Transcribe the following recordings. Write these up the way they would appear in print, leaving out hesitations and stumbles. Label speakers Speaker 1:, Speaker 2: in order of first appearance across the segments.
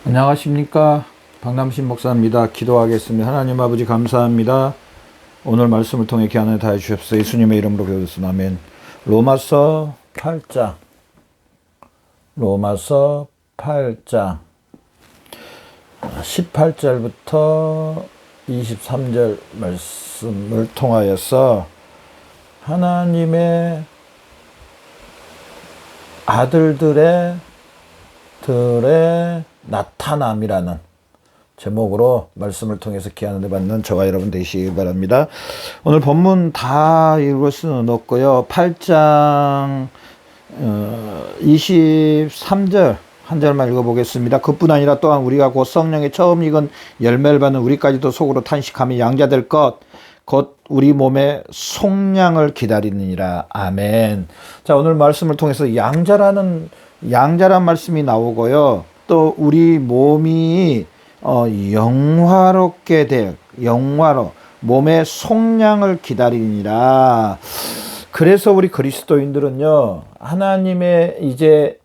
Speaker 1: 안녕하십니까, 박남신 목사입니다. 기도하겠습니다. 하나님 아버지 감사합니다. 오늘 말씀을 통해 귀한 다해 주옵소서. 예수님의 이름으로 기도했습니다. 아멘. 로마서 8장 18절부터 23절 말씀을 통하여서 하나님의 아들들의 나타남이라는 제목으로 말씀을 통해서 귀한 은혜 받는 저와 여러분 되시기 바랍니다. 오늘 본문 다 읽을 수는 없고요. 8장 23절 한 절만 읽어보겠습니다. 그뿐 아니라 또한 우리가 곧 성령의 처음 익은 열매를 받는 우리까지도 속으로 탄식하며 양자될 것 곧 우리 몸의 속량을 기다리느니라. 아멘. 자, 오늘 말씀을 통해서 양자란 말씀이 나오고요. 또 우리 몸이 영화롭게 될 몸의 속량을 기다리니라. 그래서 우리 그리스도인들은요, 하나님의 이제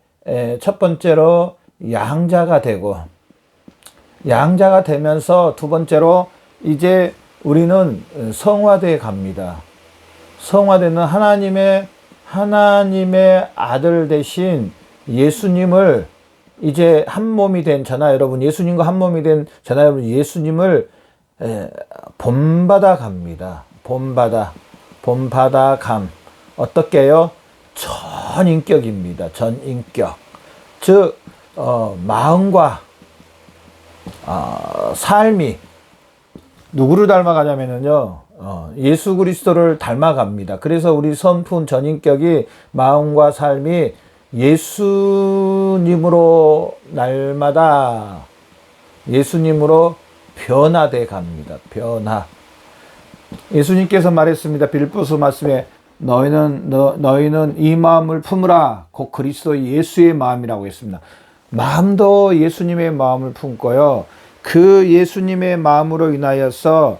Speaker 1: 첫 번째로 양자가 되면서 두 번째로 이제 우리는 성화되어 갑니다. 성화되는 하나님의 아들 대신 예수님을 이제 한 몸이 된 저나 여러분, 예수님과 한 몸이 된 저나 여러분, 예수님을 본받아 갑니다. 본받아감. 어떻게요? 전인격입니다. 전인격. 즉, 마음과 삶이 누구를 닮아가냐면요, 예수 그리스도를 닮아갑니다. 그래서 우리 선품 전인격이 마음과 삶이 예수님으로 날마다 예수님으로 변화돼 갑니다. 변화. 예수님께서 말했습니다. 빌립보서 말씀에 너희는 이 마음을 품으라. 곧 그리스도 예수의 마음이라고 했습니다. 마음도 예수님의 마음을 품고요. 그 예수님의 마음으로 인하여서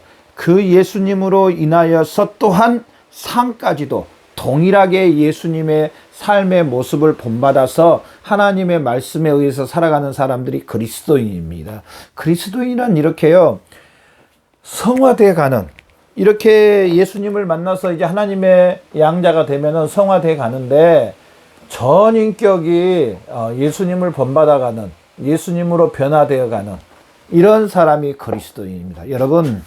Speaker 1: 또한 삶까지도 동일하게 예수님의 삶의 모습을 본받아서 하나님의 말씀에 의해서 살아가는 사람들이 그리스도인입니다. 그리스도인은 이렇게요, 성화되어 가는, 이렇게 예수님을 만나서 이제 하나님의 양자가 되면은 성화되어 가는데, 전인격이 예수님을 본받아 가는, 예수님으로 변화되어 가는 이런 사람이 그리스도인입니다. 여러분,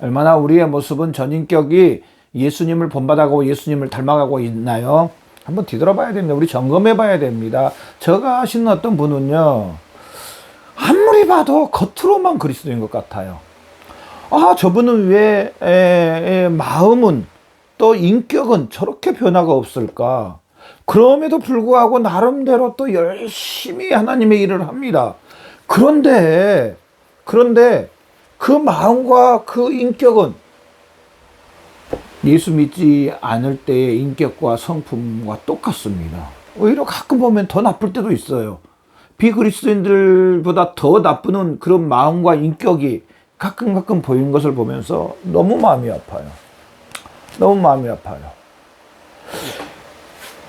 Speaker 1: 얼마나 우리의 모습은 전인격이 예수님을 본받아가고 예수님을 닮아가고 있나요? 한번 뒤돌아봐야 됩니다. 우리 점검해 봐야 됩니다. 저가 아시는 어떤 분은요, 아무리 봐도 겉으로만 그리스도인 것 같아요. 저분은 왜 마음은 또 인격은 저렇게 변화가 없을까? 그럼에도 불구하고 나름대로 또 열심히 하나님의 일을 합니다. 그런데 그 마음과 그 인격은 예수 믿지 않을 때의 인격과 성품과 똑같습니다. 오히려 가끔 보면 더 나쁠 때도 있어요. 비그리스도인들보다 더 나쁜 그런 마음과 인격이 가끔 보이는 것을 보면서 너무 마음이 아파요.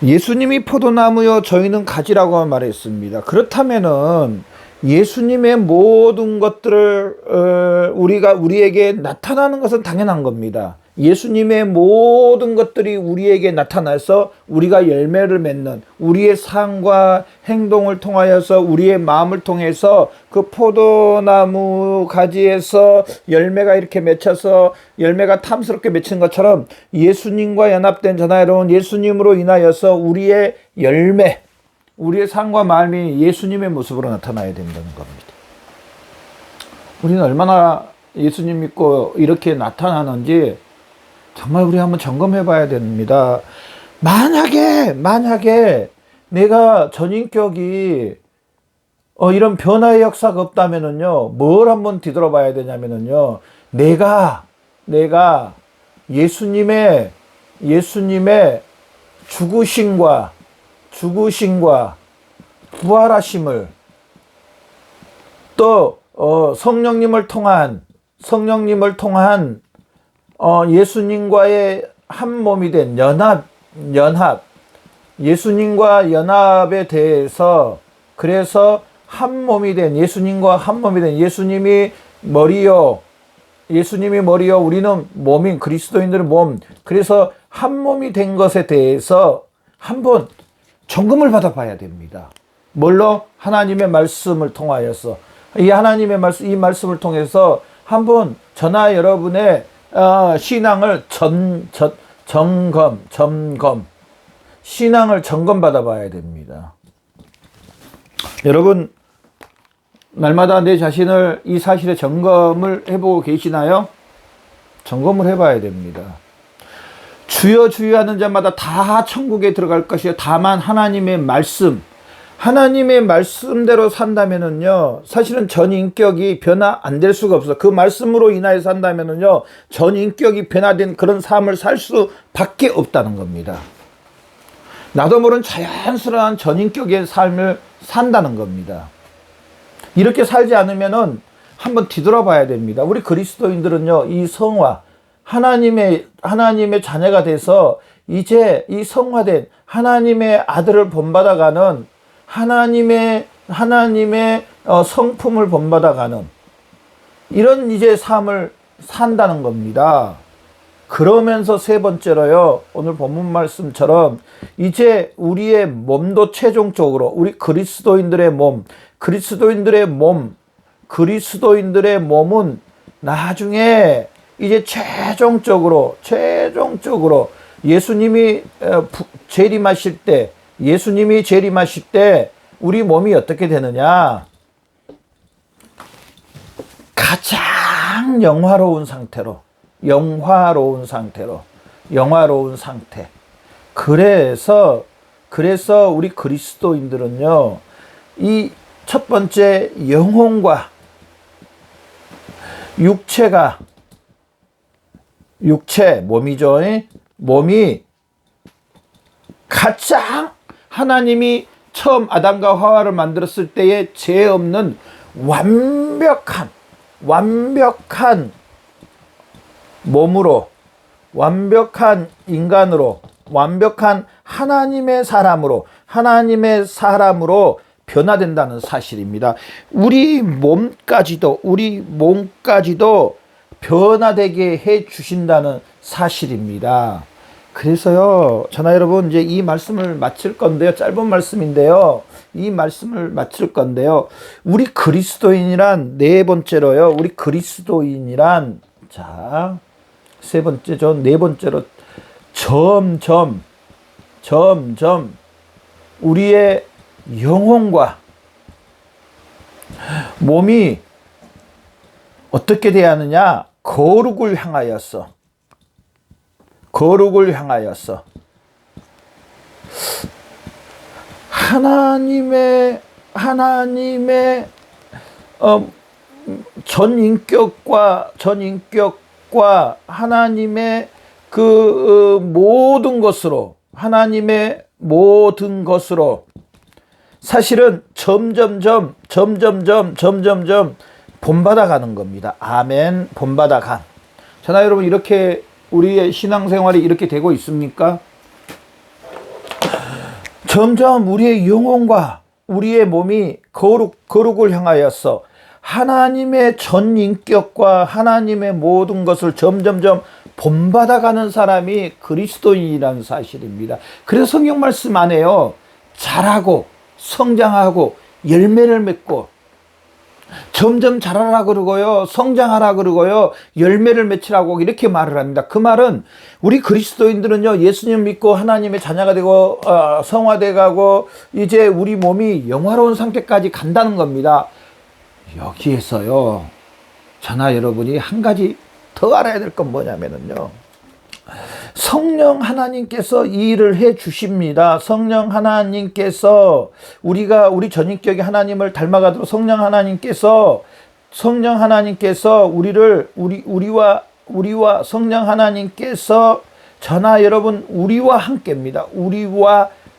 Speaker 1: 예수님이 포도나무여 저희는 가지라고 말했습니다. 그렇다면은 예수님의 모든 것들을 우리에게 나타나는 것은 당연한 겁니다. 예수님의 모든 것들이 우리에게 나타나서 우리가 열매를 맺는, 우리의 삶과 행동을 통하여서 우리의 마음을 통해서 그 포도나무 가지에서 열매가 이렇게 맺혀서 열매가 탐스럽게 맺힌 것처럼 예수님과 연합된 저나 여러분, 예수님으로 인하여서 우리의 열매, 우리의 삶과 마음이 예수님의 모습으로 나타나야 된다는 겁니다. 우리는 얼마나 예수님 믿고 이렇게 나타나는지 정말 우리 한번 점검해 봐야 됩니다. 만약에 내가 전인격이 이런 변화의 역사가 없다면은요, 뭘 한번 뒤돌아봐야 되냐면은요, 내가 예수님의 죽으심과 부활하심을 또 성령님을 통한 예수님과의 한 몸이 된 연합, 예수님과 연합에 대해서 그래서 한 몸이 된 예수님과 한 몸이 된 예수님이 머리요. 예수님이 머리요. 우리는 몸인 그리스도인들의 몸. 그래서 한 몸이 된 것에 대해서 한번 점검을 받아봐야 됩니다. 뭘로? 하나님의 말씀을 통하여서 이 하나님의 말씀, 이 말씀을 통해서 한번 저나 여러분의 신앙을 점검 신앙을 점검받아 봐야 됩니다. 여러분 날마다 내 자신을 이 사실에 점검을 해보고 계시나요? 점검을 해봐야 됩니다. 주여 주여 하는 자마다 다 천국에 들어갈 것이요 다만 하나님의 말씀대로 산다면은요 사실은 전 인격이 변화 안 될 수가 없어. 그 말씀으로 인하여 산다면은요 전 인격이 변화된 그런 삶을 살 수밖에 없다는 겁니다. 나도 모르는 자연스러운 전 인격의 삶을 산다는 겁니다. 이렇게 살지 않으면은 한번 뒤돌아봐야 됩니다. 우리 그리스도인들은요 이 성화 하나님의 자녀가 돼서 이제 이 성화된 하나님의 아들을 본받아가는 하나님의 성품을 본받아가는 이런 이제 삶을 산다는 겁니다. 그러면서 세 번째로요, 오늘 본문 말씀처럼 이제 우리의 몸도 최종적으로 우리 그리스도인들의 몸은 나중에 이제 최종적으로 예수님이 재림하실 때 우리 몸이 어떻게 되느냐? 가장 영화로운 상태. 그래서 우리 그리스도인들은요, 이 첫 번째 영혼과 몸이 가장 하나님이 처음 아담과 하와를 만들었을 때에 죄 없는 완벽한 몸으로, 완벽한 인간으로, 완벽한 하나님의 사람으로 변화된다는 사실입니다. 우리 몸까지도 변화되게 해 주신다는 사실입니다. 그래서요, 저나 여러분, 이제 이 말씀을 마칠 건데요. 짧은 말씀인데요. 이 말씀을 마칠 건데요. 우리 그리스도인이란 네 번째로요. 자, 세 번째죠. 네 번째로 점점 우리의 영혼과 몸이 어떻게 돼야 하느냐? 거룩을 향하여서 하나님의 전 인격과 하나님의 그 모든 것으로 사실은 점점점 본받아가는 겁니다. 아멘. 본받아감. 저나 여러분, 이렇게 우리의 신앙생활이 이렇게 되고 있습니까? 점점 우리의 영혼과 우리의 몸이 거룩을 향하여서 하나님의 전 인격과 하나님의 모든 것을 점점점 본받아가는 사람이 그리스도인이라는 사실입니다. 그래서 성경 말씀 안에요, 자라고 성장하고 열매를 맺고 점점 자라라 그러고요, 성장하라 그러고요, 열매를 맺히라고 이렇게 말을 합니다. 그 말은 우리 그리스도인들은요, 예수님 믿고 하나님의 자녀가 되고 성화돼 가고 이제 우리 몸이 영화로운 상태까지 간다는 겁니다. 여기에서요, 저나 여러분이 한 가지 더 알아야 될 건 뭐냐면요, 성령 하나님께서 이 일을 해 주십니다. 성령 하나님께서 우리 전인격이 하나님을 닮아가도록 성령 하나님께서 우리와 성령 하나님께서 저나 여러분 우리와 함께입니다.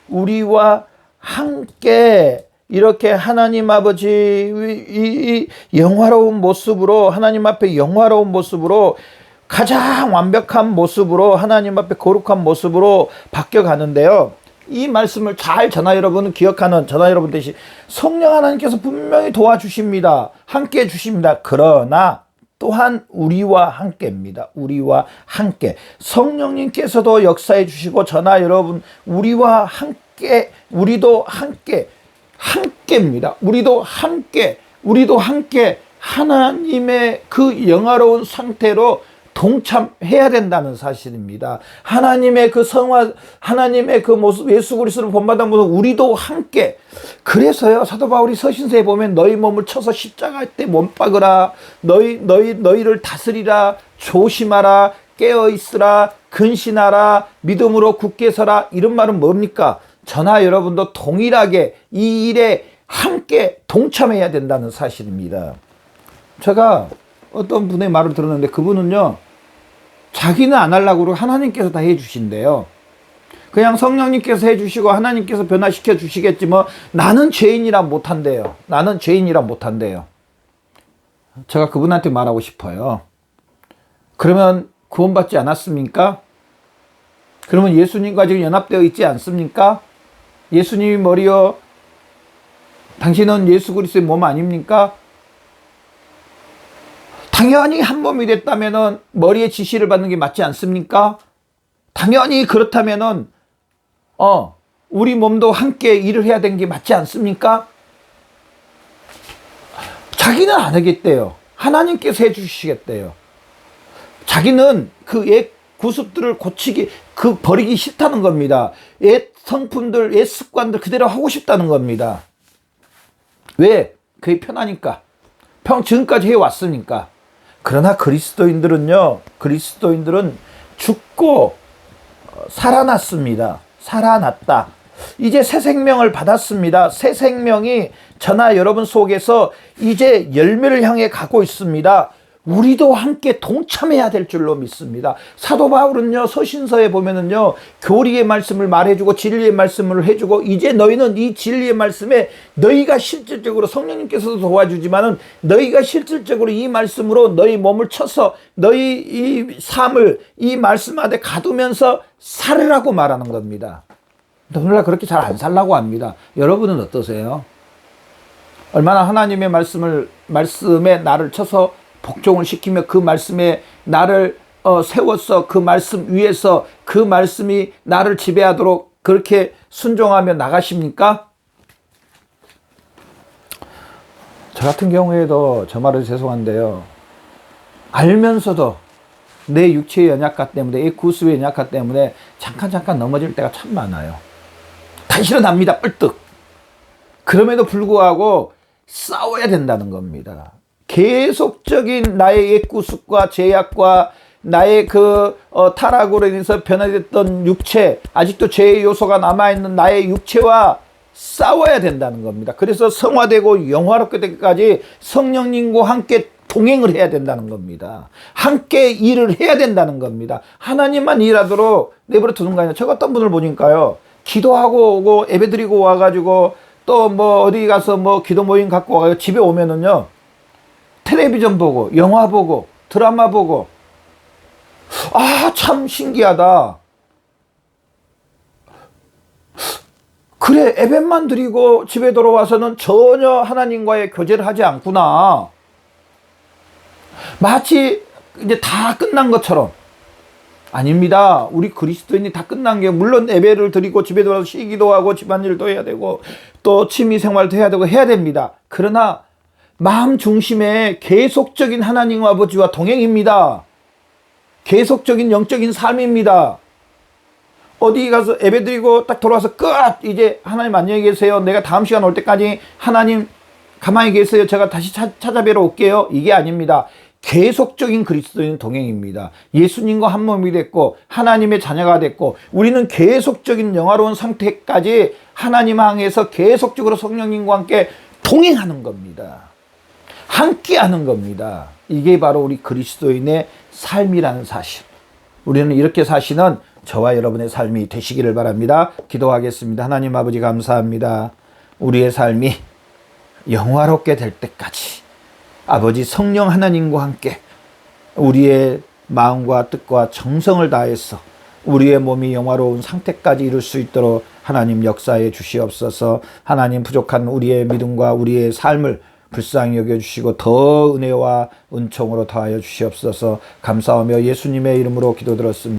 Speaker 1: 우리와 함께 이렇게 하나님 아버지 이 영화로운 모습으로, 하나님 앞에 영화로운 모습으로, 가장 완벽한 모습으로, 하나님 앞에 거룩한 모습으로 바뀌어 가는데요. 이 말씀을 잘 저나 여러분은 기억하는 저나 여러분 대신 성령 하나님께서 분명히 도와주십니다. 함께 해주십니다. 그러나 또한 우리와 함께입니다. 우리와 함께. 성령님께서도 역사해 주시고 저나 여러분 우리와 함께, 우리도 함께, 함께입니다. 우리도 함께 하나님의 그 영화로운 상태로 동참해야 된다는 사실입니다. 하나님의 그 성화, 하나님의 그 모습, 예수 그리스도를 본받은 모습, 우리도 함께. 그래서요, 사도 바울이 서신서에 보면 너희 몸을 쳐서 십자가 때 못 박으라, 너희를 다스리라, 조심하라, 깨어 있으라, 근신하라, 믿음으로 굳게 서라. 이런 말은 뭡니까? 저나 여러분도 동일하게 이 일에 함께 동참해야 된다는 사실입니다. 제가 어떤 분의 말을 들었는데 그분은요, 자기는 안 하려고 그러고 하나님께서 다 해주신대요. 그냥 성령님께서 해주시고 하나님께서 변화시켜 주시겠지 뭐 나는 죄인이라 못한대요. 나는 죄인이라 못한대요. 제가 그분한테 말하고 싶어요. 그러면 구원받지 않았습니까? 그러면 예수님과 지금 연합되어 있지 않습니까? 예수님이 머리요, 당신은 예수 그리스도의 몸 아닙니까? 당연히 한 몸이 됐다면은 머리의 지시를 받는 게 맞지 않습니까? 당연히 그렇다면은 우리 몸도 함께 일을 해야 되는 게 맞지 않습니까? 자기는 안 하겠대요. 하나님께서 해주시겠대요. 자기는 그 옛 구습들을 고치기, 버리기 싫다는 겁니다. 옛 성품들, 옛 습관들 그대로 하고 싶다는 겁니다. 왜? 그게 편하니까. 지금까지 해왔으니까. 그러나 그리스도인들은 죽고 살아났습니다. 살아났다. 이제 새 생명을 받았습니다. 새 생명이 저나 여러분 속에서 이제 열매를 향해 가고 있습니다. 우리도 함께 동참해야 될 줄로 믿습니다. 사도 바울은요, 서신서에 보면은요, 교리의 말씀을 말해주고 진리의 말씀을 해주고, 이제 너희는 이 진리의 말씀에 너희가 실질적으로 성령님께서도 도와주지만은 너희가 실질적으로 이 말씀으로 너희 몸을 쳐서 너희 이 삶을 이 말씀 안에 가두면서 살으라고 말하는 겁니다. 오늘날 그렇게 잘 안 살라고 합니다. 여러분은 어떠세요? 얼마나 하나님의 말씀에 나를 쳐서 복종을 시키며 그 말씀에 나를 세워서 그 말씀 위에서 그 말씀이 나를 지배하도록 그렇게 순종하며 나가십니까? 저 같은 경우에도 저 말은 죄송한데요, 알면서도 내 육체의 연약함 때문에, 내 구습의 연약함 때문에 잠깐 넘어질 때가 참 많아요. 다시 일어납니다. 뿔뚝. 그럼에도 불구하고 싸워야 된다는 겁니다. 계속적인 나의 옛 구습과 죄악과 나의 타락으로 인해서 변화됐던 육체, 아직도 죄의 요소가 남아있는 나의 육체와 싸워야 된다는 겁니다. 그래서 성화되고 영화롭게 되기까지 성령님과 함께 동행을 해야 된다는 겁니다. 함께 일을 해야 된다는 겁니다. 하나님만 일하도록 내버려 두는 거 아니라, 저 같은 분을 보니까요, 기도하고 오고 예배 드리고 와가지고 또 뭐 어디 가서 뭐 기도 모임 갖고 와가지고 집에 오면은요, 텔레비전 보고 영화 보고 드라마 보고, 참 신기하다. 그래, 예배만 드리고 집에 돌아와서는 전혀 하나님과의 교제를 하지 않구나. 마치 이제 다 끝난 것처럼. 아닙니다. 우리 그리스도인이 다 끝난 게, 물론 예배를 드리고 집에 돌아와서 쉬기도 하고 집안일도 해야 되고 또 취미생활도 해야 되고 해야 됩니다. 그러나 마음 중심에 계속적인 하나님 아버지와 동행입니다. 계속적인 영적인 삶입니다. 어디 가서 예배드리고 딱 돌아와서 끝! 이제 하나님 안녕히 계세요. 내가 다음 시간 올 때까지 하나님 가만히 계세요. 제가 다시 찾아뵈러 올게요. 이게 아닙니다. 계속적인 그리스도인 동행입니다. 예수님과 한 몸이 됐고 하나님의 자녀가 됐고, 우리는 계속적인 영화로운 상태까지 하나님 향해서 계속적으로 성령님과 함께 동행하는 겁니다. 함께하는 겁니다. 이게 바로 우리 그리스도인의 삶이라는 사실. 우리는 이렇게 사시는 저와 여러분의 삶이 되시기를 바랍니다. 기도하겠습니다. 하나님 아버지, 감사합니다. 우리의 삶이 영화롭게 될 때까지 아버지 성령 하나님과 함께 우리의 마음과 뜻과 정성을 다해서 우리의 몸이 영화로운 상태까지 이룰 수 있도록 하나님 역사해 주시옵소서. 하나님 부족한 우리의 믿음과 우리의 삶을 불쌍히 여겨주시고 더 은혜와 은총으로 더하여 주시옵소서. 감사하며 예수님의 이름으로 기도드렸습니다.